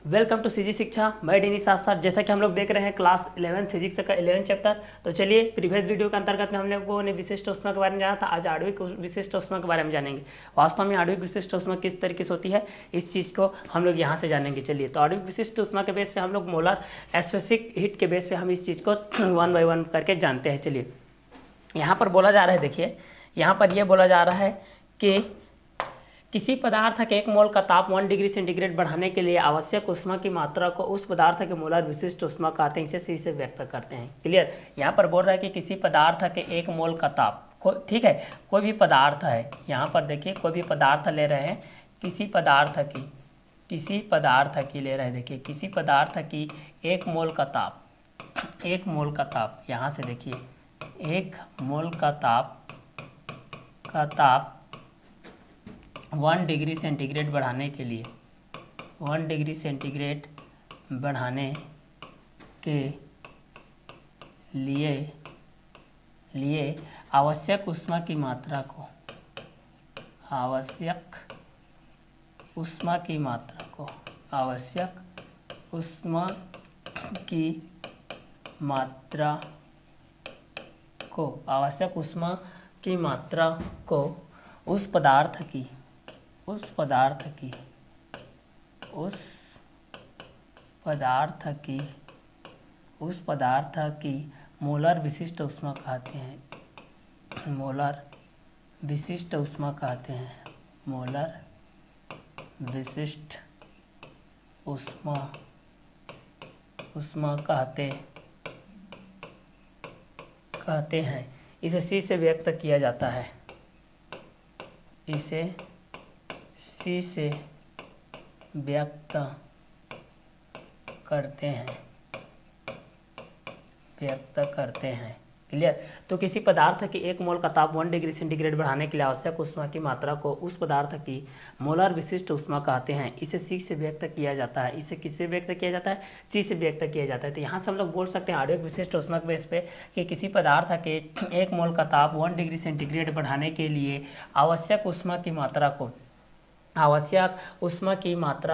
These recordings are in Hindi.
वेलकम टू सीजी शिक्षा। मैं डेनी साथ जैसा कि हम लोग देख रहे हैं क्लास 11 फिजिक्स का 11 चैप्टर। तो चलिए, प्रीवियस वीडियो के अंतर्गत में हम लोगों ने विशिष्ट ऊष्मा के बारे में जाना था। आज आणविक विशिष्ट ऊष्मा के बारे में जानेंगे। वास्तव में आणविक विशिष्ट ऊष्मा किस तरीके से होती है, इस चीज़ को हम लोग यहाँ से जानेंगे। चलिए, तो आणविक विशिष्ट ऊष्मा के बेस पे हम लोग मोलर स्पेसिफिक हीट के बेस पे हम इस चीज़ को 1 बाय 1 करके जानते हैं। चलिए, यहाँ पर बोला जा रहा है, देखिए यहाँ पर यह बोला जा रहा है कि किसी पदार्थ के 1 मोल का ताप 1 डिग्री सेंटीग्रेड बढ़ाने के लिए आवश्यक ऊष्मा की मात्रा को उस पदार्थ के मोलर विशिष्ट ऊष्मा कहते हैं। इसे सी से व्यक्त करते हैं। क्लियर। यहाँ पर बोल रहा है कि किसी पदार्थ के 1 मोल का ताप को, ठीक है, कोई भी पदार्थ है, यहाँ पर देखिए कोई भी पदार्थ ले रहे हैं, किसी पदार्थ की ले रहे हैं, देखिए किसी पदार्थ की 1 मोल का ताप, 1 मोल का ताप, यहाँ से देखिए 1 मोल का ताप 1 डिग्री सेंटीग्रेड बढ़ाने के लिए 1 डिग्री सेंटीग्रेड बढ़ाने के लिए आवश्यक ऊष्मा की मात्रा को उस पदार्थ की मोलर विशिष्ट ऊष्मा कहते हैं। मोलर विशिष्ट ऊष्मा कहते हैं। इसे सी से व्यक्त किया जाता है। इसे सी से व्यक्त करते हैं। क्लियर। तो किसी पदार्थ के 1 मोल का ताप 1 डिग्री सेंटीग्रेड बढ़ाने के लिए आवश्यक ऊष्मा की मात्रा को उस पदार्थ की मोलर विशिष्ट ऊष्मा कहते हैं। इसे सी से व्यक्त किया जाता है। इसे किससे व्यक्त किया जाता है? सी से व्यक्त किया जाता है। तो यहाँ से हम लोग बोल सकते हैं आणविक विशिष्ट ऊष्मा के बेस पे कि किसी पदार्थ के 1 मोल का ताप 1 डिग्री सेंटीग्रेड बढ़ाने के लिए आवश्यक ऊष्मा की मात्रा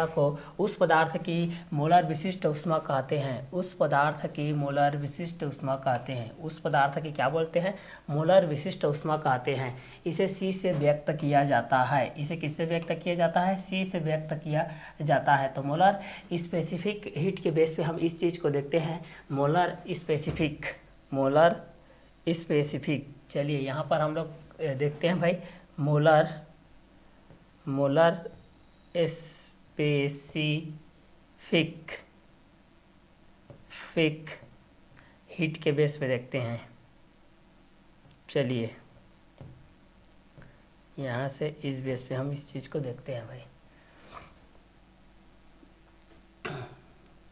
को उस पदार्थ की मोलर विशिष्ट ऊष्मा कहते हैं। उस पदार्थ की क्या बोलते हैं? मोलर विशिष्ट ऊष्मा कहते हैं। इसे सी से व्यक्त किया जाता है। इसे किससे व्यक्त किया जाता है? सी से व्यक्त किया जाता है। तो मोलर स्पेसिफिक हीट के बेस पे हम इस चीज़ को देखते हैं, मोलर स्पेसिफिक। चलिए, यहाँ पर हम लोग देखते हैं भाई, मोलर स्पेसिफिक हीट के बेस पे देखते हैं। चलिए, यहाँ से इस बेस पे हम इस चीज़ को देखते हैं भाई।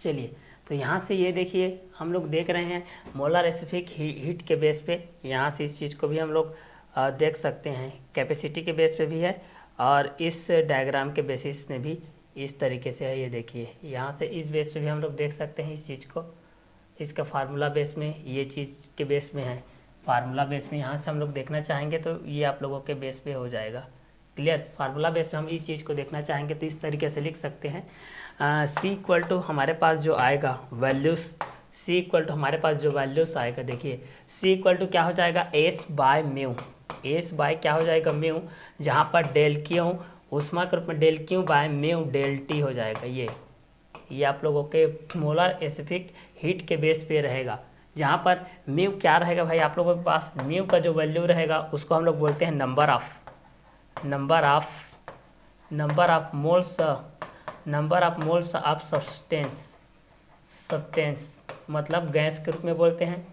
चलिए, तो यहाँ से ये देखिए हम लोग देख रहे हैं मोलर स्पेसिफिक हीट के बेस पे। यहाँ से इस चीज़ को भी हम लोग देख सकते हैं, कैपेसिटी के बेस पे भी है और इस डायग्राम के बेसिस में भी इस तरीके से है। ये देखिए, यहाँ से इस बेस पे भी हम लोग देख सकते हैं इस चीज़ को। इसका फार्मूला बेस में ये चीज़ के बेस में है, फार्मूला बेस में यहाँ से हम लोग देखना चाहेंगे तो ये आप लोगों के बेस पे हो जाएगा। क्लियर। फार्मूला बेस पे हम इस चीज़ को देखना चाहेंगे तो इस तरीके से लिख सकते हैं। सी इक्वल टू हमारे पास जो आएगा वैल्यूज़, आएगा, देखिए सी इक्वल टू क्या हो जाएगा? एस बाय क्या हो जाएगा? म्यू, जहाँ पर डेल क्यू ऊष्मा के रूप में del Q by mu del T हो जाएगा। ये आप लोगों के मोलर स्पेसिफिक हीट के बेस पे रहेगा, जहाँ पर म्यू क्या रहेगा भाई आप लोगों के पास? म्यू का जो वैल्यू रहेगा उसको हम लोग बोलते हैं number of moles of substance, मतलब गैस के रूप में बोलते हैं।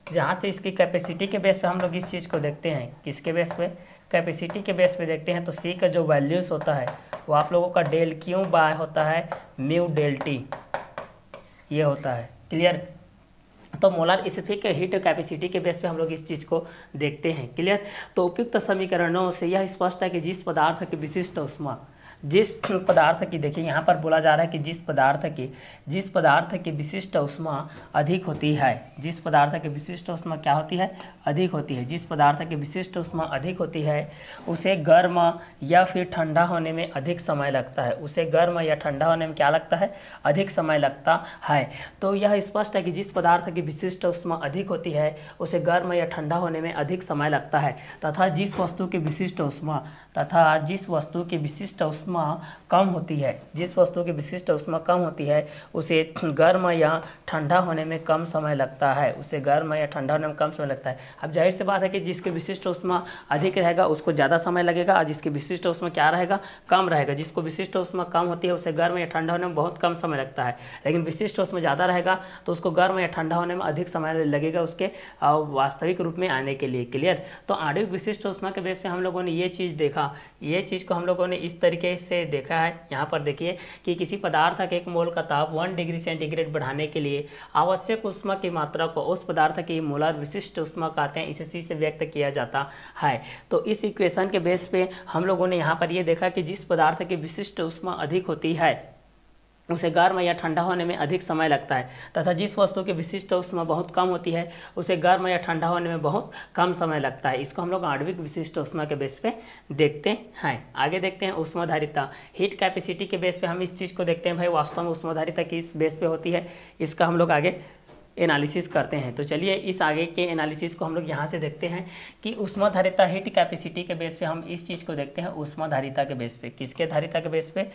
जहाँ से इसकी कैपेसिटी के बेस पे हम लोग इस चीज़ को देखते हैं। किसके बेस पे? कैपेसिटी के बेस पे देखते हैं। तो सी का जो वैल्यूज़ होता है वो आप लोगों का डेल क्यू बाय होता है म्यू डेल टी, ये होता है। क्लियर। तो मोलर स्पेसिफिक हीट कैपेसिटी के बेस पे हम लोग इस चीज़ को देखते हैं। क्लियर। तो उपयुक्त समीकरणों से यह स्पष्ट है कि जिस पदार्थ की विशिष्ट ऊष्मा जिस पदार्थ की, देखिए यहाँ पर बोला जा रहा है कि जिस पदार्थ की विशिष्ट ऊष्मा अधिक होती है, जिस पदार्थ की विशिष्ट ऊष्मा क्या होती है, अधिक होती है, जिस पदार्थ की विशिष्ट ऊष्मा अधिक होती है उसे गर्म या फिर ठंडा होने में अधिक समय लगता है, उसे गर्म या ठंडा होने में क्या लगता है, अधिक समय लगता है। तो यह स्पष्ट है कि जिस पदार्थ की विशिष्ट ऊष्मा अधिक होती है उसे गर्म या ठंडा होने में अधिक समय लगता है, तथा जिस वस्तु की विशिष्ट ऊष्मा कम होती है, जिस वस्तु की विशिष्ट ऊष्मा कम होती है उसे गर्म या ठंडा होने में कम समय लगता है, उसे गर्म या ठंडा होने में कम समय लगता है। अब जाहिर सी बात है कि जिसकी विशिष्ट ऊष्मा अधिक रहेगा उसको ज़्यादा समय लगेगा, और जिसकी विशिष्ट ऊष्मा क्या रहेगा, कम रहेगा। जिसको विशिष्ट ऊष्मा कम होती है उसे गर्म या ठंडा होने में बहुत कम समय लगता है, लेकिन विशिष्ट ऊष्मा ज़्यादा रहेगा तो उसको गर्म या ठंडा होने में अधिक समय लगेगा उसके वास्तविक रूप में आने के लिए। क्लियर। तो आणविक विशिष्ट ऊष्मा के बेस पे हम लोगों ने ये चीज़ देखा, ये चीज़ को हम लोगों ने इस तरीके से देखा है। यहाँ पर देखिए कि किसी पदार्थ का 1 मोल का ताप 1 डिग्री सेंटीग्रेड बढ़ाने के लिए आवश्यक ऊष्मा की मात्रा को उस पदार्थ की मोलार विशिष्ट ऊष्मा कहते हैं, इसे C से व्यक्त किया जाता है। तो इस इक्वेशन के बेस पे हम लोगों ने यहाँ पर ये देखा कि जिस पदार्थ की विशिष्ट ऊष्मा अधिक होती है उसे गर्म या ठंडा होने में अधिक समय लगता है, तथा जिस वस्तु की विशिष्ट ऊष्मा बहुत कम होती है उसे गर्म या ठंडा होने में बहुत कम समय लगता है। इसको हम लोग आणविक विशिष्ट ऊष्मा के बेस पे देखते हैं। आगे देखते हैं ऊष्माधारिता, हीट कैपेसिटी के बेस पे हम इस चीज़ को देखते हैं भाई वास्तव में ऊष्माधारिता किस बेस पे होती है, इसका हम लोग आगे एनालिसिस करते हैं। तो चलिए इस आगे के एनालिसिस को हम लोग यहाँ से देखते हैं कि ऊष्माधारिता हीट कैपेसिटी के बेस पे हम इस चीज़ को देखते हैं ऊष्माधारिता के बेस पे। किसके धारिता के बेस पे,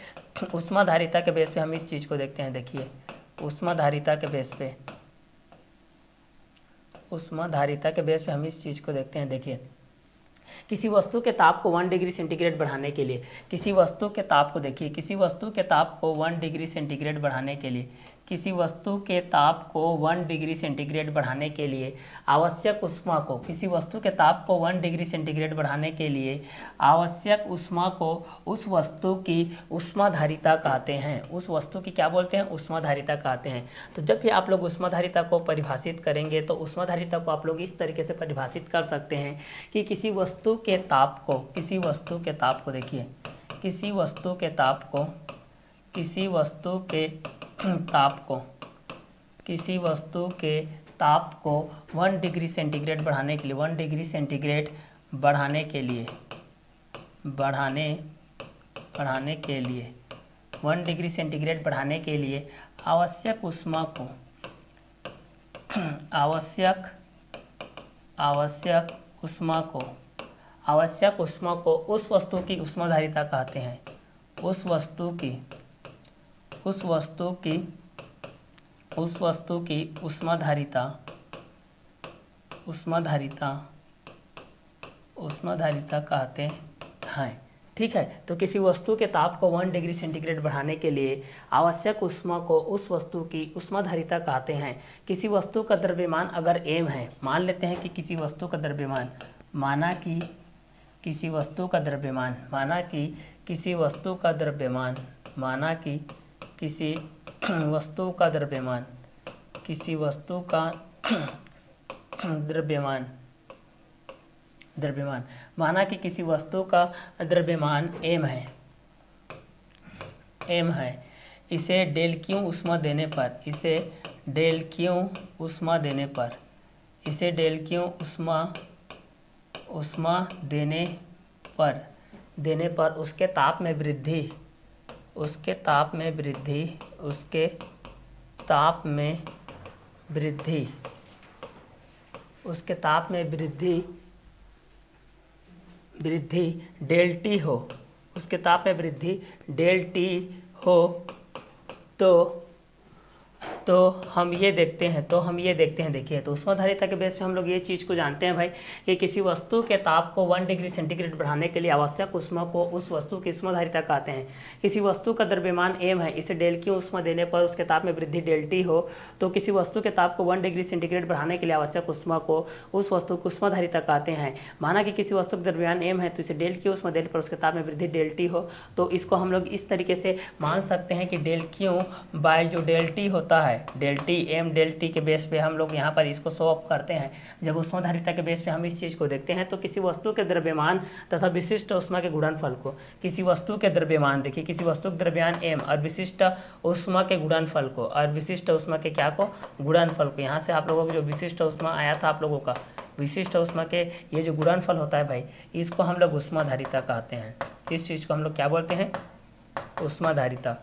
ऊष्माधारिता के बेस पे हम इस चीज़ को देखते हैं। देखिए ऊष्माधारिता के बेस पे, ऊष्माधारिता के बेस पे हम इस चीज़ को देखते हैं। देखिए किसी वस्तु के ताप को 1 डिग्री सेंटीग्रेड बढ़ाने के लिए, किसी वस्तु के ताप को देखिए, किसी वस्तु के ताप को 1 डिग्री सेंटीग्रेड बढ़ाने के लिए, किसी वस्तु के ताप को 1 डिग्री सेंटीग्रेड बढ़ाने के लिए आवश्यक ऊष्मा को, किसी वस्तु के ताप को 1 डिग्री सेंटीग्रेड बढ़ाने के लिए आवश्यक ऊष्मा को उस वस्तु की ऊष्माधारिता कहते हैं। उस वस्तु की क्या बोलते हैं, ऊष्माधारिता कहते हैं। तो जब भी आप लोग ऊष्माधारिता को परिभाषित करेंगे तो ऊष्माधारिता को आप लोग इस तरीके से परिभाषित कर सकते हैं कि किसी वस्तु के ताप को, किसी वस्तु के ताप को देखिए, किसी वस्तु के ताप को, किसी वस्तु के ताप को, किसी वस्तु के ताप को 1 डिग्री सेंटीग्रेड बढ़ाने के लिए, 1 डिग्री सेंटीग्रेड बढ़ाने के लिए, बढ़ाने के लिए 1 डिग्री सेंटीग्रेड बढ़ाने के लिए आवश्यक ऊष्मा को, आवश्यक ऊष्मा को उस वस्तु की ऊष्माधारिता कहते हैं। उस वस्तु की ऊष्माधारिता कहते हैं। ठीक है। तो किसी वस्तु के ताप को 1 डिग्री सेंटीग्रेड बढ़ाने के लिए आवश्यक ऊष्मा को उस वस्तु की ऊष्माधारिता कहते हैं। किसी वस्तु का द्रव्यमान अगर m है, मान लेते हैं कि किसी वस्तु का द्रव्यमान, माना कि किसी वस्तु का द्रव्यमान, माना कि किसी वस्तु का द्रव्यमान, माना कि किसी वस्तु का द्रव्यमान, किसी वस्तु का द्रव्यमान, माना कि किसी वस्तु का द्रव्यमान m है, इसे डेल क्यू ऊष्मा देने पर, इसे डेल क्यू ऊष्मा देने पर, इसे डेल क्यू ऊष्मा देने पर उसके ताप में वृद्धि, उसके ताप में वृद्धि डेल टी हो, उसके ताप में वृद्धि डेल टी हो, तो हम ये देखते हैं, देखिए तो ऊष्माधारिता के बेस पे हम लोग ये चीज़ को जानते हैं भाई कि किसी वस्तु के ताप को 1 डिग्री सेंटीग्रेड बढ़ाने के लिए आवश्यक ऊष्मा को उस वस्तु की ऊष्माधारिता कहते हैं। किसी वस्तु का द्रव्यमान m है, इसे डेल क्यू ऊष्मा देने पर उसके ताप में वृद्धि डेल टी हो, तो किसी वस्तु के ताप को 1 डिग्री सेंटीग्रेड बढ़ाने के लिए आवश्यक ऊष्मा को उस वस्तु की ऊष्माधारिता कहते हैं। माना कि किसी वस्तु का द्रव्यमान m है तो इसे डेल क्यू ऊष्मा देने पर उसके ताप में वृद्धि डेल टी हो, तो इसको हम लोग इस तरीके से मान सकते हैं कि डेल क्यू बाय जो डेल टी होता है, है del T M del T के बेस पे हम लोग यहाँ पर इसको शो ऑफ करते हैं। जब ऊष्माधारिता के बेस पे हम इस चीज़ को देखते हैं तो किसी वस्तु के द्रव्यमान तथा विशिष्ट ऊष्मा के गुणनफल को, किसी वस्तु के द्रव्यमान, देखिए किसी वस्तु के द्रव्यमान m और विशिष्ट ऊष्मा के गुणनफल को, और विशिष्ट ऊष्मा के क्या को, गुणनफल को। यहाँ से आप लोगों को जो विशिष्ट ऊष्मा आया था आप लोगों का, विशिष्ट ऊष्मा के ये जो गुणनफल होता है भाई, इसको हम लोग ऊष्माधारिता कहते हैं। इस चीज़ को हम लोग क्या बोलते हैं, ऊष्माधारिता।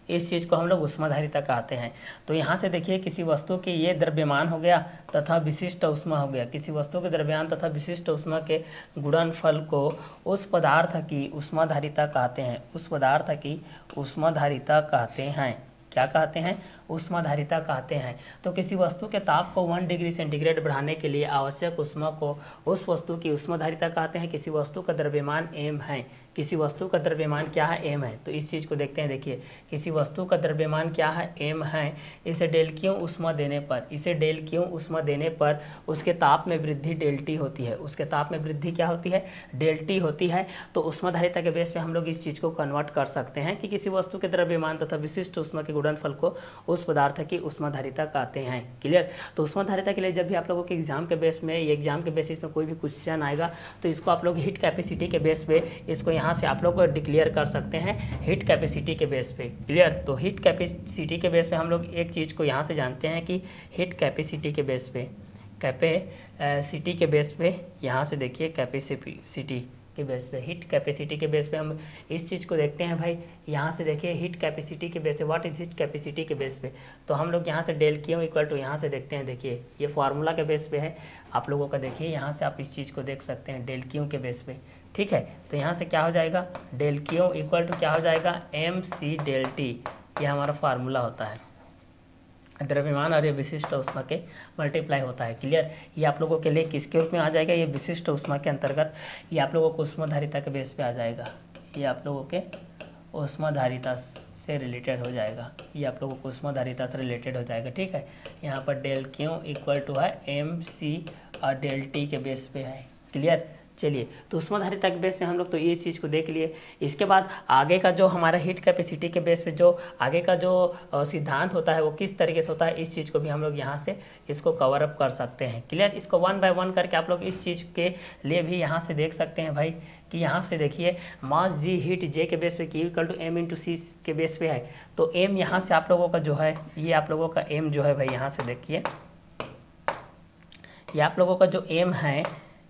इस चीज़ को हम लोग ऊष्माधारिता कहते हैं। तो यहाँ से देखिए किसी वस्तु के ये द्रव्यमान हो गया तथा विशिष्ट ऊष्मा हो गया, किसी वस्तु के द्रव्यमान तथा विशिष्ट ऊष्मा के गुणनफल को उस पदार्थ की ऊष्माधारिता कहते हैं, उस पदार्थ की ऊष्माधारिता कहते हैं। क्या कहते हैं, ऊष्माधारिता कहते हैं। तो किसी वस्तु के ताप को 1 डिग्री सेंटीग्रेड बढ़ाने के लिए आवश्यक ऊष्मा को उस वस्तु की ऊष्माधारिता कहते हैं। किसी वस्तु का द्रव्यमान m है, किसी वस्तु का द्रव्यमान क्या है, m है। तो इस चीज़ को देखते हैं, देखिए किसी वस्तु का द्रव्यमान क्या है, m है। इसे डेल क्यू ऊष्मा देने पर, इसे डेल क्यू ऊष्मा देने पर उसके ताप में वृद्धि डेल टी होती है, उसके ताप में वृद्धि क्या होती है, डेल टी होती है। तो ऊष्माधारिता के बेस पे हम लोग इस चीज़ को कन्वर्ट कर सकते हैं कि किसी वस्तु के द्रव्यमान तथा विशिष्ट ऊष्मा के गुणनफल को उस पदार्थ की ऊष्माधारिता कहते हैं। क्लियर। तो ऊष्माधारिता के लिए जब भी आप लोगों के एग्जाम के बेस में, एग्जाम के बेसिस में कोई भी क्वेश्चन आएगा तो इसको आप लोग हीट कैपेसिटी के बेस पे इसको यहाँ से आप लोग डिक्लेयर कर सकते हैं, हीट कैपेसिटी के बेस पे। क्लियर। तो हीट कैपेसिटी के बेस पे हम लोग एक चीज़ को यहाँ से जानते हैं कि हीट कैपेसिटी के बेस पे, कैपेसिटी के बेस पे, यहाँ से देखिए कैपेसिटी के बेस पे, हीट कैपेसिटी के बेस पे हम इस चीज़ को देखते हैं भाई। यहाँ से देखिए हीट कैपेसिटी के बेस पे, व्हाट इज हीट कैपेसिटी के बेस पे, तो हम लोग यहाँ से डेल क्यू इक्वल टू यहाँ से देखते हैं, देखिए ये फार्मूला के बेस पे है आप लोगों का। देखिए यहाँ से आप इस चीज़ को देख सकते हैं डेल क्यू के बेस पे, ठीक है। तो यहाँ से क्या हो जाएगा, डेल क्यू इक्वल टू क्या हो जाएगा, एम सी डेल टी, ये हमारा फार्मूला होता है। द्रव्यमान और ये विशिष्ट ऊष्मा के मल्टीप्लाई होता है। क्लियर। ये आप लोगों के लिए किसके रूप में आ जाएगा, ये विशिष्ट ऊष्मा के अंतर्गत, ये आप लोगों को ऊष्माधारिता के बेस पे आ जाएगा, ये आप लोगों के ऊष्माधारिता से रिलेटेड हो जाएगा, ये आप लोगों को ऊष्माधारिता से रिलेटेड हो जाएगा, ठीक है। यहाँ पर डेल क्यू इक्वल टू है एम सी और डेल टी के बेस पे है। क्लियर। चलिए, तो ऊष्माधारिता के बेस पे हम लोग तो ये चीज़ को देख लिए। इसके बाद आगे का जो हमारा हीट कैपेसिटी के बेस पे जो आगे का जो सिद्धांत होता है वो किस तरीके से होता है, इस चीज़ को भी हम लोग यहाँ से इसको कवर अप कर सकते हैं। क्लियर। इसको 1 बाय 1 करके आप लोग इस चीज़ के लिए भी यहाँ से देख सकते हैं भाई कि यहाँ से देखिए मास जी हीट जे के बेस पे Q equal to M into C के बेस पे है। तो एम यहाँ से आप लोगों का जो है, ये आप लोगों का एम जो है भाई, यहाँ से देखिए ये आप लोगों का जो एम है,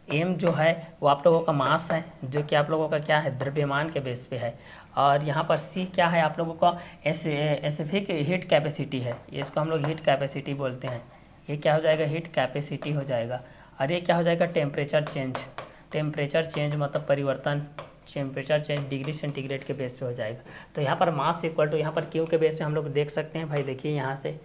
एम जो है वो आप लोगों का मास है, जो कि आप लोगों का क्या है, द्रव्यमान के बेस पे है। और यहाँ पर सी क्या है, आप लोगों का स्पेसिफिक हीट कैपेसिटी है, इसको हम लोग हीट कैपेसिटी बोलते हैं। ये क्या हो जाएगा, हीट कैपेसिटी हो जाएगा। और ये क्या हो जाएगा, टेम्परेचर चेंज, टेम्परेचर चेंज मतलब परिवर्तन, टेम्परेचर चेंज डिग्री सेंटीग्रेड के बेस पे हो जाएगा। तो यहाँ पर मास इक्वल टू यहाँ पर क्यू के बेस पे हम लोग देख सकते हैं भाई, देखिए यहाँ से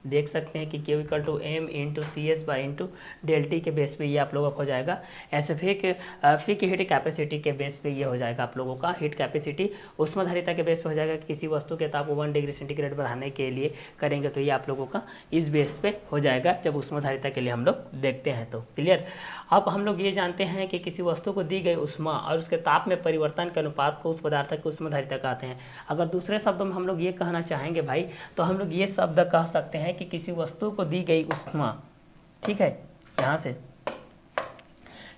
देख सकते हैं कि Q equal to M into C S by into del T के बेस पे ये आप लोगों को हो जाएगा। स्पेसिफिक हीट कैपेसिटी के बेस पे ये हो जाएगा आप लोगों का हीट कैपेसिटी। ऊष्माधारिता के बेस पे हो जाएगा कि किसी वस्तु के ताप को 1 डिग्री सेंटीग्रेड बढ़ाने के लिए करेंगे, तो ये आप लोगों का इस बेस पे हो जाएगा जब ऊष्माधारिता के लिए हम लोग देखते हैं तो। क्लियर। अब हम लोग ये जानते हैं कि किसी वस्तु को दी गई ऊष्मा और उसके ताप में परिवर्तन के अनुपात को उस पदार्थ की ऊष्माधारिता कहते हैं। अगर दूसरे शब्दों में हम लोग ये कहना चाहेंगे भाई, तो हम लोग ये शब्द कह सकते हैं कि किसी वस्तु को दी गई ऊष्मा, ठीक है, यहाँ से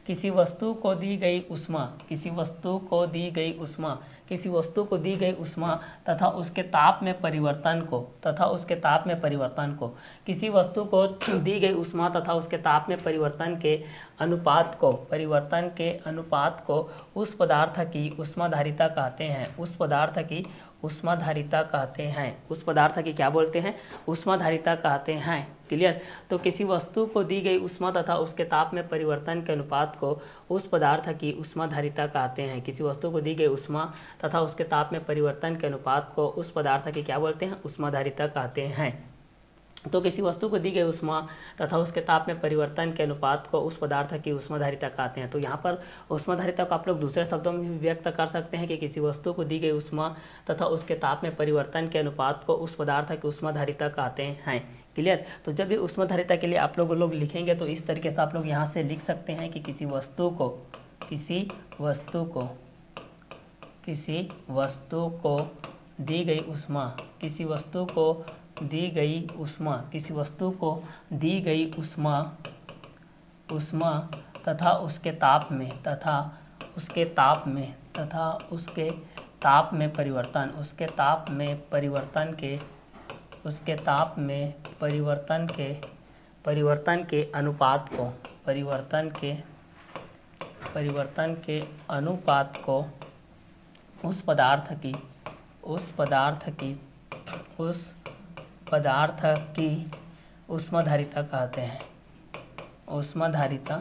किसी वस्तु को दी गई ऊष्मा, किसी वस्तु को दी गई ऊष्मा, किसी वस्तु को दी गई ऊष्मा तथा उसके ताप में परिवर्तन को, तथा उसके ताप में परिवर्तन को, किसी वस्तु को दी गई ऊष्मा तथा उसके ताप में परिवर्तन के अनुपात को, परिवर्तन के अनुपात को उस पदार्थ की ऊष्माधारिता कहते हैं, उस पदार्थ की ऊष्माधारिता कहते हैं, उस पदार्थ की क्या बोलते हैं, ऊष्माधारिता कहते हैं। क्लियर। तो किसी वस्तु को दी गई ऊष्मा तथा उसके ताप में परिवर्तन के अनुपात को उस पदार्थ की ऊष्माधारिता कहते हैं, किसी वस्तु को दी गई ऊष्मा तथा उसके ताप में परिवर्तन के अनुपात को उस पदार्थ की क्या बोलते हैं, ऊष्माधारिता कहते हैं। तो किसी वस्तु को दी गई ऊष्मा तथा उसके ताप में परिवर्तन के अनुपात को उस पदार्थ की ऊष्माधारिता कहते हैं। तो यहाँ पर ऊष्माधारिता को आप लोग दूसरे शब्दों में भी व्यक्त कर सकते हैं कि किसी वस्तु को दी गई ऊष्मा तथा उसके ताप में परिवर्तन के अनुपात को उस पदार्थ की ऊष्माधारिता कहते हैं। क्लियर। तो जब भी ऊष्माधारिता के लिए आप लोग लिखेंगे तो इस तरीके से आप लोग यहाँ से लिख सकते हैं कि किसी वस्तु को दी गई ऊष्मा, किसी वस्तु को दी गई ऊष्मा, किसी वस्तु को दी गई ऊष्मा तथा उसके ताप में परिवर्तन के अनुपात को उस पदार्थ की ऊष्माधारिता कहते हैं। ऊष्माधारिता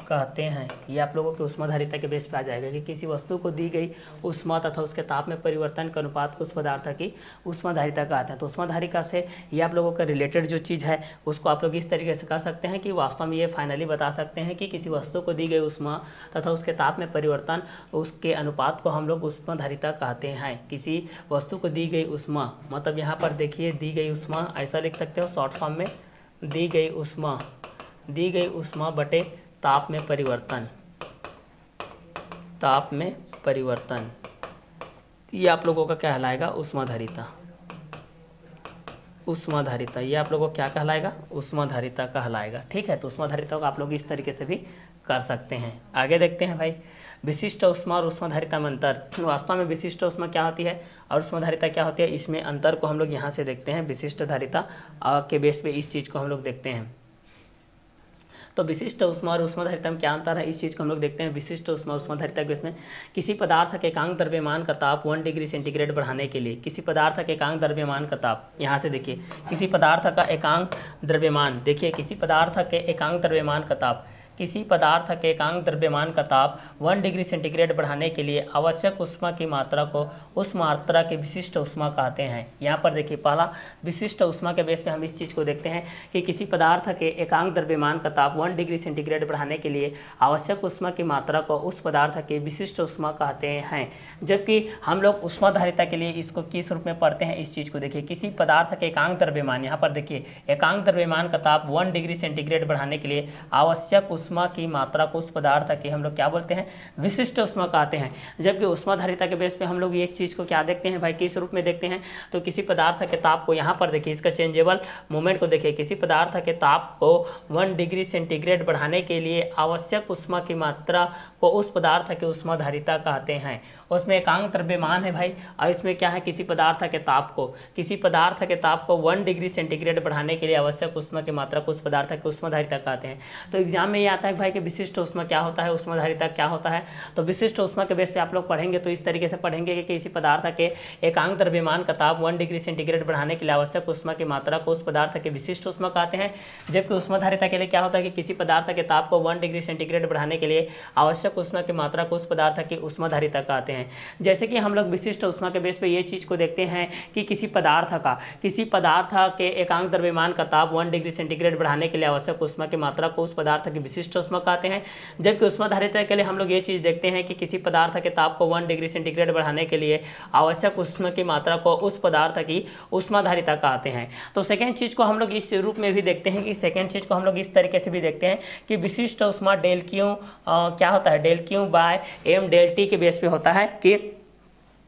कहते हैं। ये आप लोगों के ऊष्माधारिता के बेस पे आ जाएगा कि किसी वस्तु को दी गई ऊष्मा तथा उसके ताप में परिवर्तन के अनुपात को उस पदार्थ की ऊष्माधारिता कहते हैं। तो ऊष्माधारिता से ये आप लोगों का रिलेटेड जो चीज़ है उसको आप लोग इस तरीके से कर सकते हैं कि वास्तव में ये फाइनली बता सकते हैं कि किसी वस्तु को दी गई ऊष्मा तथा उसके ताप में परिवर्तन उसके अनुपात को हम लोग ऊष्माधारिता कहते हैं। किसी वस्तु को दी गई ऊष्मा, मतलब यहाँ पर देखिए दी गई ऊष्मा ऐसा लिख सकते हो शॉर्ट फॉर्म में, दी गई ऊष्मा बटे ताप में परिवर्तन, ये आप लोगों का कहलाएगा ऊष्माधारिता। ये आप लोगों को क्या कहलाएगा? ऊष्माधारिता कहलाएगा। ठीक है, तो ऊष्माधारिता को आप लोग इस तरीके से भी कर सकते हैं। आगे देखते हैं भाई, विशिष्ट ऊष्मा और ऊष्माधारिता में अंतर। वास्तव में विशिष्ट ऊष्मा क्या होती है और ऊष्माधारिता क्या होती है, इसमें अंतर को हम लोग यहाँ से देखते हैं। विशिष्ट धारिता के बेस पे इस चीज़ को हम लोग देखते हैं। तो विशिष्ट ऊष्मा और ऊष्माधारिता में क्या अंतर है, इस चीज़ को हम लोग देखते हैं। विशिष्ट ऊष्मा ऊष्माधारिता के इसमें किसी पदार्थ के एकांक द्रव्यमान का ताप 1 डिग्री सेंटीग्रेड बढ़ाने के लिए, किसी पदार्थ के एकांक द्रव्यमान का ताप, यहाँ से देखिए किसी पदार्थ का एकांक द्रव्यमान, देखिए किसी पदार्थ के एकांक द्रव्यमान का ताप, किसी पदार्थ के एकांक द्रव्यमान का ताप 1 डिग्री सेंटीग्रेड बढ़ाने के लिए आवश्यक ऊष्मा की मात्रा को उस मात्रा की विशिष्ट ऊष्मा कहते हैं। यहाँ पर देखिए पहला विशिष्ट ऊष्मा के बेस पे हम इस चीज़ को देखते हैं कि किसी पदार्थ के एकांक द्रव्यमान का ताप 1 डिग्री सेंटीग्रेड बढ़ाने के लिए आवश्यक ऊष्मा की मात्रा को उस पदार्थ की विशिष्ट ऊष्मा कहते हैं। जबकि हम लोग ऊष्माधारिता के लिए इसको किस रूप में पढ़ते हैं, इस चीज़ को देखिए किसी पदार्थ के एकांक द्रव्यमान, यहाँ पर देखिए एकांक द्रव्यमान का ताप 1 डिग्री सेंटीग्रेड बढ़ाने के लिए आवश्यक ऊष्मा की मात्रा को उस पदार्थ की हम लोग क्या बोलते हैं, विशिष्ट ऊष्मा कहते हैं। जबकि ऊष्माधारिता के बेस पे हम लोग एक चीज़ को क्या देखते हैं भाई, किस रूप में देखते हैं, तो किसी पदार्थ के ताप को, यहाँ पर देखिए इसका चेंजेबल मोमेंट को देखिए, किसी पदार्थ के ताप को 1 डिग्री सेंटीग्रेड बढ़ाने के लिए आवश्यक ऊष्मा की मात्रा को उस पदार्थ की ऊष्माधारिता कहते हैं। उसमें एकांक द्रव्यमान है भाई, और इसमें क्या है, किसी पदार्थ के ताप को 1 डिग्री सेंटीग्रेड बढ़ाने के लिए आवश्यक ऊष्मा की मात्रा को उस पदार्थ की ऊष्माधारिता कहते हैं। तो एग्जाम में ये आता है भाई कि विशिष्ट ऊष्मा क्या होता है, ऊष्माधारिता क्या होता है। तो विशिष्ट ऊष्मा के बेस पे आप लोग पढ़ेंगे तो इस तरीके से पढ़ेंगे कि किसी पदार्थ के एकांक द्रव्यमान का ताप 1 डिग्री सेंटीग्रेड बढ़ाने के लिए आवश्यक ऊष्मा की मात्रा को उस पदार्थ की विशिष्ट ऊष्मा कहते हैं। जबकि ऊष्माधारिता के लिए क्या होता है कि किसी पदार्थ के ताप को 1 डिग्री सेंटीग्रेड बढ़ाने के लिए आवश्यक ऊष्मा की मात्रा को उस पदार्थ की ऊष्माधारिता कहते हैं। जैसे कि हम लोग विशिष्ट ऊष्मा के बेस पे ये चीज़ को देखते हैं कि किसी पदार्थ के एकांक द्रव्यमान का ताप 1 डिग्री सेंटीग्रेड बढ़ाने के लिए आवश्यक ऊष्मा की मात्रा को उस पदार्थ की विशिष्ट ऊष्मा कहते हैं। जबकि ऊष्माधारिता के लिए हम लोग ये चीज़ देखते हैं कि किसी पदार्थ के ताप को 1 डिग्री सेंटीग्रेड बढ़ाने के लिए आवश्यक ऊष्मा की मात्रा को उस पदार्थ की ऊष्माधारिता कहते हैं। तो सेकेंड चीज़ को हम लोग इस रूप में भी देखते हैं कि सेकेंड चीज़ को हम लोग इस तरीके से भी देखते हैं कि विशिष्ट ऊष्मा डेल क्यू क्या होता है, del Q by M del T के बेस पे होता है कि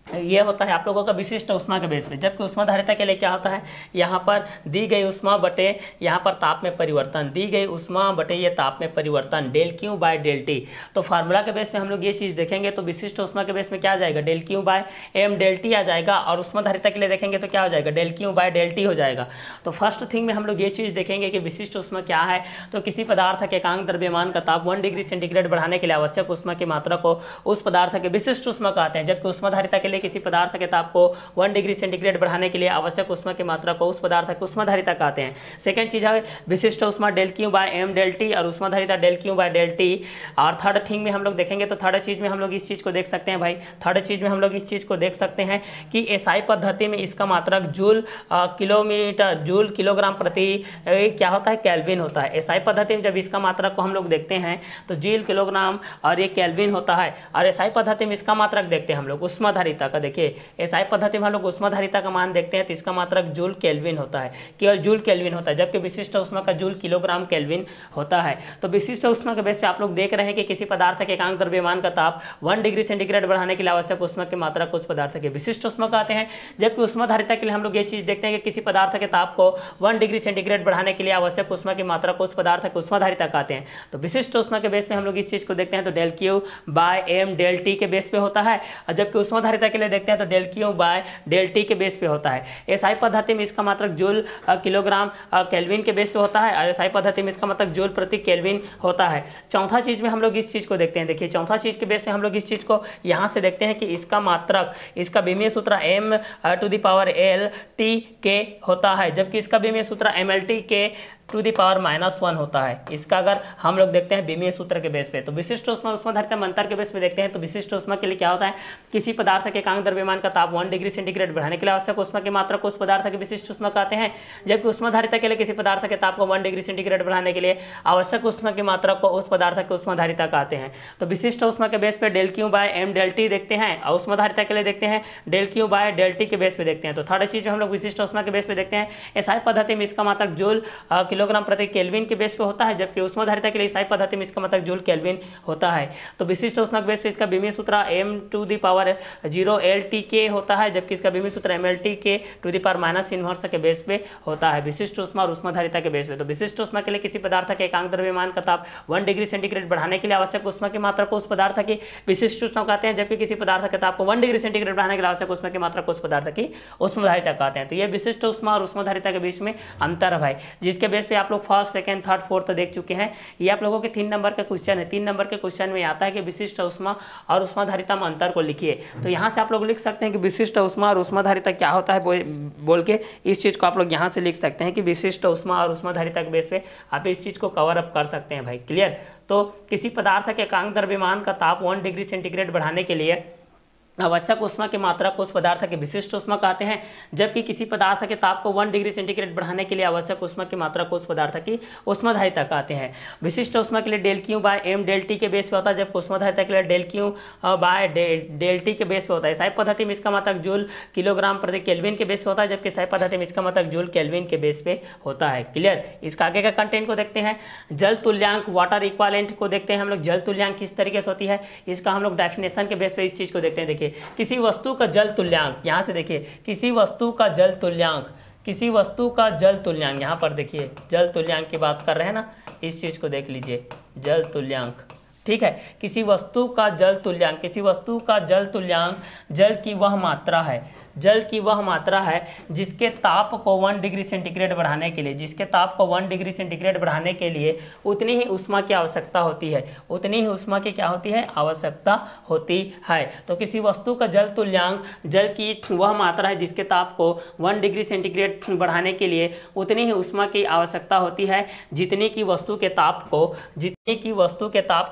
ये होता है आप लोगों का विशिष्ट ऊष्मा के बेस पे। जबकि ऊष्माधारिता के लिए क्या होता है, यहाँ पर दी गई ऊष्मा बटे यहाँ पर ताप में परिवर्तन, दी गई ऊष्मा बटे ये ताप में परिवर्तन, del Q by del T. तो फार्मूला के बेस पे हम लोग ये चीज़ देखेंगे तो विशिष्ट ऊष्मा के बेस में क्या आ जाएगा, del Q by M del T आ जाएगा। और ऊष्माधारिता के लिए देखेंगे तो क्या हो जाएगा, del Q by del T हो जाएगा। तो फर्स्ट थिंग में हम लोग ये चीज़ देखेंगे कि विशिष्ट ऊष्मा क्या है, तो किसी पदार्थ के एकांक द्रव्यमान का ताप 1 डिग्री सेंटीग्रेड बढ़ाने के लिए आवश्यक ऊष्मा की मात्रा को उस पदार्थ के विशिष्ट ऊष्मा कहते हैं। जबकि ऊष्माधारिता के लिए किसी पदार्थ के ताप को 1 डिग्री सेंटीग्रेड बढ़ाने के लिए आवश्यक ऊष्मा की मात्रा को उस पदार्थ की ऊष्माधारिता कहते हैं। सेकंड चीज है विशिष्ट ऊष्मा del Q by M del T और ऊष्माधारिता del Q by del T. और थर्ड थिंग में हम लोग देखेंगे तो थर्ड चीज में हम लोग इस चीज को देख सकते हैं भाई, थर्ड चीज में हम लोग इस चीज को देख सकते हैं कि एसआई पद्धति में इसका मात्रक जूल किलोग्राम प्रति क्या होता है, केल्विन होता है। एसआई पद्धति में जब इसका मात्रक को हम लोग देखते हैं तो जूल किलोग्राम और ये केल्विन होता है। और एसआई पद्धति में इसका मात्रक देखते हैं हम लोग ऊष्माधारिता उष्माधारिता का। देखिए एसआई पद्धति में हम लोग उष्माधारिता का मान देखते हैं तो इसका मात्रक जूल केल्विन होता है, केवल जूल केल्विन होता है, जबकि विशिष्ट उष्मा का जूल किलोग्राम केल्विन होता है। तो विशिष्ट उष्मा के बेस पे आप लोग देख रहे हैं कि किसी पदार्थ के एकांक द्रव्यमान का ताप 1 डिग्री सेंटीग्रेड बढ़ाने के लिए आवश्यक उष्मा की मात्रा को उस पदार्थ के विशिष्ट उष्मा कहते हैं। जबकि उष्माधारिता के लिए हम लोग ये चीज देखते हैं कि किसी पदार्थ के ताप को 1 डिग्री सेंटीग्रेड बढ़ाने के लिए आवश्यक उष्मा की मात्रा को उस पदार्थ की उष्माधारिता कहते हैं। तो विशिष्ट उष्मा के बेस पे हम लोग इस चीज को देखते हैं तो del Q by M del T के बेस पे होता है, और जबकि उष्माधारिता के लिए देखते हैं तो del Q by del T के बेस पे होता है। एसआई पद्धति में इसका मात्रक जूल किलोग्राम केल्विन के बेस पे होता है, और एसआई पद्धति में इसका मात्रक जूल प्रति केल्विन होता है। चौथा चीज में हम लोग इस चीज को देखते हैं, देखिए चौथा चीज के बेस पे हम लोग इस चीज को यहाँ से देखते हैं कि इसका मात्रक, इसका विमीय सूत्र m to the power l t के होता है, जबकि इसका विमीय सूत्र mlt के टू दी पावर -1 होता है। इसका अगर हम लोग देखते हैं विमीय सूत्र के बेस पे, तो विशिष्ट उष्मा उष्माधारिता में अंतर के बेस पे देखते हैं तो विशिष्ट उष्मा के लिए क्या होता है, किसी पदार्थ के एकांक द्रव्यमान का ताप 1 डिग्री सेंटीग्रेड बढ़ाने के लिए आवश्यक उष्मा की मात्रा को उस पदार्थ की विशिष्ट उष्मा कहते हैं। जबकि उष्माधारिता के लिए किसी पदार्थ के ताप को 1 डिग्री सेंटीग्रेड बढ़ाने के लिए आवश्यक उष्मा की मात्रा को उस पदार्थ की उष्माधारिता कहते हैं। तो विशिष्ट उष्मा के बेस पे del Q by M del T देखते हैं, और उष्माधारिता के लिए देखते हैं del Q by del T के बेस पे देखते हैं। तो थर्ड चीज में हम लोग विशिष्ट उष्मा के बेस पे देखते हैं एसआई पद्धति में इसका मात्रक जूल किलोग्राम प्रति केल्विन के बेस पे होता है, जबकि उष्माधारिता के लिए एसआई पद्धति में इसका मतलब जूल केल्विन होता है। तो विशिष्ट उष्मा के बेस पे इसका विमीय सूत्र m to the power 0 l t के होता है, जबकि इसका विमीय सूत्र mlt के टू द पावर -1 के बेस पे होता है विशिष्ट उष्मा और उष्माधारिता के बेस पे। तो विशिष्ट उष्मा के लिए किसी पदार्थ के एकांक द्रव्यमान का ताप 1 डिग्री सेंटीग्रेड बढ़ाने के लिए आवश्यक उष्मा की मात्रा को उस पदार्थ की विशिष्ट उष्मा कहते हैं, जबकि किसी पदार्थ के ताप को 1 डिग्री सेंटीग्रेड बढ़ाने के लिए आवश्यक उष्मा की मात्रा को उस पदार्थ की उष्माधारिता कहते हैं। तो ये विशिष्ट उष्मा और उष्माधारिता के बीच में अंतर है भाई, जिसके बेस पे आप लोग फर्स्ट सेकंड थर्ड फोर्थ देख चुके हैं। ये आप लोगों के 3 नंबर का क्वेश्चन है। 3 नंबर के क्वेश्चन में आता है कि विशिष्ट उष्मा और उष्माधारिता में अंतर को लिखिए। तो यहाँ से आप लोग लिख सकते हैं कि विशिष्ट उष्मा और उष्माधारिता क्या होता है बोल के इस चीज को आप लोग यहाँ से लिख सकते हैं कि विशिष्ट उष्मा और उष्माधारिता के बेस पे आप इस चीज को कवर अप कर सकते हैं भाई। क्लियर। तो किसी पदार्थ के एकांक द्रव्यमान का ताप 1 डिग्री सेंटीग्रेड बढ़ाने के लिए आवश्यक उष्मा की मात्रा को उस पदार्थ के विशिष्ट उष्मा कहते हैं, जबकि किसी पदार्थ के ताप को 1 डिग्री सेंटीग्रेड बढ़ाने के लिए आवश्यक उष्मा की मात्रा को उस पदार्थ की उष्माधारिता कहते हैं। विशिष्ट उष्मा के लिए del Q by M del T के बेस पे होता है, जबकि उष्माधारिता के लिए del Q by del T के बेस पे होता है। एसआई पद्धति में इसका मात्रक जूल किलोग्राम प्रति केल्विन के बेस पे होता है, जबकि एसआई पद्धति में इसका मात्रक जूल केल्विन के बेस पे होता है। क्लियर। इसका आगे का कंटेंट को देखते हैं। जल तुल्यांक वाटर इक्वालेंट को देखते हैं हम लोग। जल तुल्यांक किस तरीके से होती है इसका हम लोग डेफिनेशन के बेस पे इस चीज को देखते हैं। देखिए किसी वस्तु का जल तुल्यांक, यहाँ से देखिए किसी वस्तु का जल तुल्यांक, किसी वस्तु का जल तुल्यांक, यहाँ पर देखिए जल तुल्यांक की बात कर रहे हैं ना, इस चीज को देख लीजिए जल तुल्यांक। ठीक है, किसी वस्तु का जल तुल्यांक, किसी वस्तु का जल तुल्यांक जल की वह मात्रा है, जल की वह मात्रा है जिसके ताप को 1 डिग्री सेंटीग्रेड बढ़ाने के लिए, जिसके ताप को 1 डिग्री सेंटीग्रेड बढ़ाने के लिए उतनी ही उष्मा की आवश्यकता होती है, उतनी ही उष्मा की क्या होती है आवश्यकता होती है। तो किसी वस्तु का जल तुल्यांक जल की वह मात्रा है जिसके ताप को 1 डिग्री सेंटीग्रेड बढ़ाने के लिए उतनी ही उष्मा की आवश्यकता होती है जितनी की वस्तु के ताप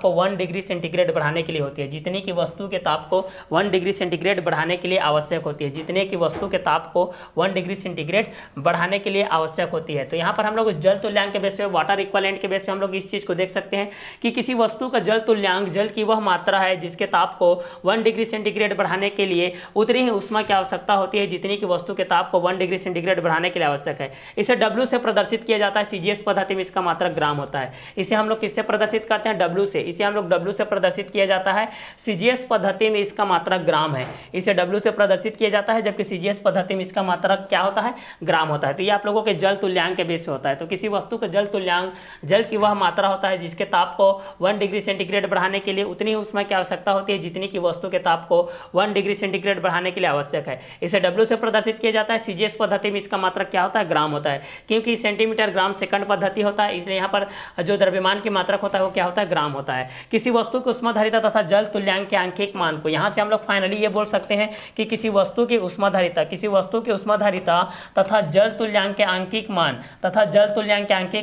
को 1 डिग्री सेंटीग्रेड बढ़ाने के लिए होती है, जितनी की वस्तु के ताप को 1 डिग्री सेंटीग्रेड बढ़ाने के लिए आवश्यक होती है, जितने की वस्तु के ताप को 1 डिग्री सेंटीग्रेड बढ़ाने के लिए आवश्यक होती है। तो यहाँ पर हम लोग जल तुल्यांक के बेस पे, वाटर इक्विवेलेंट के बेस पे हम लोग इस चीज को देख सकते हैं कि किसी वस्तु का जल तुल्यांक जल की वह मात्रा है जिसके ताप को 1 डिग्री सेंटीग्रेड बढ़ाने के लिए उतनी ही उष्मा की आवश्यकता होती है जितनी की वस्तु के ताप को 1 डिग्री सेंटीग्रेड बढ़ाने के लिए आवश्यक है। इसे W से प्रदर्शित किया जाता है। सीजीएस पद्धति में इसका मात्रक ग्राम होता है। इसे हम लोग किससे प्रदर्शित करते हैं W से, इसे हम लोग W से प्रदर्शित किया जाता है। सीजीएस पद्धति में इसका मात्रक ग्राम है, इसे W से प्रदर्शित किया जाता है, जबकि सीजीएस पद्धति में इसका मात्रक क्या होता है ग्राम होता है। तो ये आप लोगों के जल तुल्यांक के बेस पे होता है। तो किसी वस्तु का जल तुल्यांक जल की वह मात्रा होता है जिसके ताप को 1 डिग्री सेंटीग्रेड बढ़ाने के लिए उतनी उष्मा की आवश्यकता होती है जितनी की वस्तु के ताप को 1 डिग्री सेंटीग्रेड बढ़ाने के लिए आवश्यक है। इसे W से प्रदर्शित किया जाता है। सीजीएस पद्धति में इसका मात्रक क्या होता है ग्राम होता है, क्योंकि सेंटीमीटर ग्राम सेकंड पद्धति होता है, इसलिए यहाँ पर जो द्रव्यमान की मात्रक होता है वो क्या होता है ग्राम होता है। किसी वस्तु की उष्माधारिता तथा जल तुल्यांक के आंशिक मान को, यहाँ से हम लोग फाइनली ये बोल सकते हैं कि किसी वस्तु की ऊष्माधारिता, किसी वस्तु की ऊष्माधारिता तथा जल तुल्यांक के आंकिक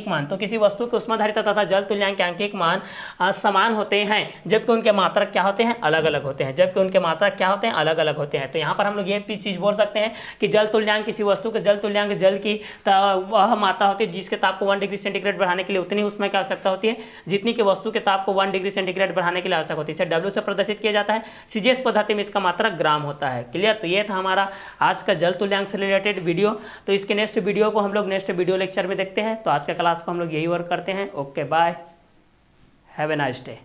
मान तो किसी वस्तु की ऊष्माधारिता तथा जल तुल्यांक के आंकिक मान समान होते हैं, जबकि उनके मात्रक क्या होते हैं, अलग अलग होते हैं, तो यहाँ पर हम लोग ये चीज बोल सकते हैं कि जल तुल्यांक, किसी वस्तु के जल तुल्यांक जल की वह मात्रा होती है जिसके ताप को 1 डिग्री सेंटीग्रेड बढ़ाने के लिए उतनी ऊष्मा की आवश्यकता होती है जितनी कि वस्तु के ताप को 1 डिग्री सेंटीग्रेड बढ़ाने के लिए आवश्यक होती है। इसे W से प्रदर्शित किया जाता है। सीजीएस पद्धति में इसका मात्रक ग्राम होता है। क्लियर? तो ये था हमारा आज का जल तुल्यांक से रिलेटेड वीडियो। तो इसके नेक्स्ट वीडियो को हम लोग नेक्स्ट वीडियो लेक्चर में देखते हैं। तो आज का क्लास को हम लोग यही वर्क करते हैं। Okay, bye, have a nice day.